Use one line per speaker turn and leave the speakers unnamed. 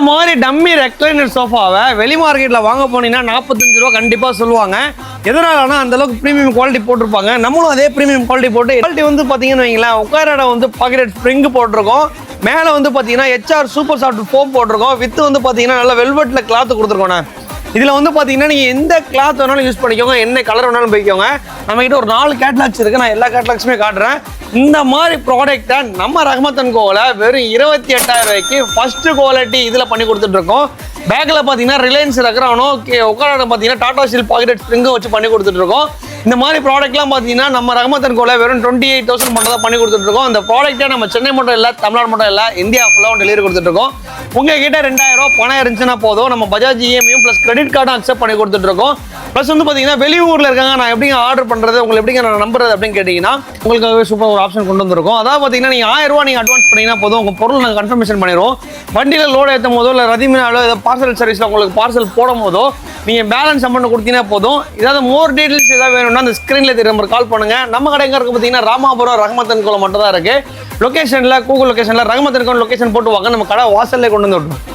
மாதிரி dummy recliner சோஃபாவை வெளி மார்க்கெட்டில் வாங்க போனீங்கன்னா 45 ரூபா கண்டிப்பாக சொல்லுவாங்க. எதனாலனா அந்த அளவுக்கு ப்ரீமியம் குவாலிட்டி போட்டிருப்பாங்க. நம்மளும் அதே ப்ரீமியம் குவாலிட்டி போட்டு குவாலிட்டி வந்து பார்த்தீங்கன்னு வைங்களேன், உட்கார இடம் வந்து பாக்கெட் ஸ்ப்ரிங் போட்டிருக்கோம். மேலே வந்து பார்த்தீங்கன்னா ஹெச்ஆர் சூப்பர் சாஃப்ட் ஃபோம் போட்டிருக்கோம். வித்து வந்து பார்த்தீங்கன்னா நல்லா வெல்வெட்டில் கிளாத் கொடுத்துருக்கோண்ணே. இதில் வந்து பார்த்தீங்கன்னா நீங்கள் எந்த கிளாத் வேணாலும் யூஸ் பண்ணிக்கோங்க, என்ன கலர் வேணாலும் போய்க்கோங்க. நம்மகிட்ட ஒரு 4 கேட்லாக்ஸ் இருக்குது, நான் எல்லா கேட்லாக்ஸுமே காட்டுறேன். இந்த மாதிரி ப்ராடக்டை நம்ம ரஹ்மத் அண்ட் கோவில் வெறும் 28,000 ரூபாய்க்கு ஃபஸ்ட்டு குவாலிட்டி இதில் பண்ணி கொடுத்துட்ருக்கோம். பேக்கில் பார்த்தீங்கன்னா ரிலையன்ஸ் ரக்ரானோ உட்கார பார்த்தீங்கன்னா டாடா ஸ்டீல் பாக்கெட் ஸ்ப்ரிங்கும் வச்சு பண்ணி கொடுத்துட்ருக்கோம். இந்த மாதிரி ப்ராடக்ட்லாம் பார்த்தீங்கன்னா நம்ம ரஹ்மத் அண்ட் கோவில் வெறும் 28,000 மட்டும் தான் பண்ணி கொடுத்துட்ருக்கோம். இந்த ப்ராடக்ட்டை நம்ம சென்னை மட்டும் இல்லை, தமிழ்நாடு மட்டும் இல்லை, இந்தியா ஃபுல்லாக டெலிவரி கொடுத்துட்ருக்கோம். உங்ககிட்ட 2000 ரூபா பணம் இருந்துச்சுன்னா போதும், நம்ம பஜாஜ் இஎம்ஐயும் ப்ளஸ் கிரெடிட் கார்டும் அக்செப்ட் பண்ணி கொடுத்துட்ருக்கோம். ப்ளஸ் வந்து பார்த்தீங்கன்னா வெளியூரில் இருக்காங்க, நான் எப்படிங்க ஆர்டர் பண்ணுறது, உங்களுக்கு எப்படிங்க நான் நம்புறது அப்படின்னு கேட்டிங்கன்னா உங்களுக்காகவே சூப்பர் ஒரு ஆப்ஷன் கொண்டு வந்திருக்கோம். அதாவது பார்த்தீங்கன்னா நீங்கள் 1000 ரூபா நீங்கள் அட்வான்ஸ் பண்ணிங்கன்னா போதும், உங்கள் பொருள் நாங்கள் கன்ஃபர்மேஷன் பண்ணிடுவோம். வண்டியில் லோடு ஏற்றும் போதோ இல்லை ரதிமினாலோ ஏதோ பார்சல் சர்வீஸில் உங்களுக்கு பார்சல் போடும் போதோ நீங்கள் பேலன்ஸ் அமௌண்ட் கொடுத்தீங்கன்னா போதும். ஏதாவது மோர் டீட்டெயில்ஸ் ஏதாவது வேணும்னா அந்த ஸ்க்ரீனில் தெரிய நம்பர் கால் பண்ணுங்கள். நம்ம கடை எங்கே இருக்குது பார்த்தீங்கன்னா ராமாபுரம் ரஹ்மத் அண்ட் கோவில் மட்டும் தான் இருக்குது. லொக்கேஷனில் கூகுள் லொக்கேஷனில் ரஹ்மத் அண்ட் கோவில் லொக்கேஷன் போட்டு வாங்க, நம்ம கடை வாசல்லே கொண்டு வந்து விட்டுரும்.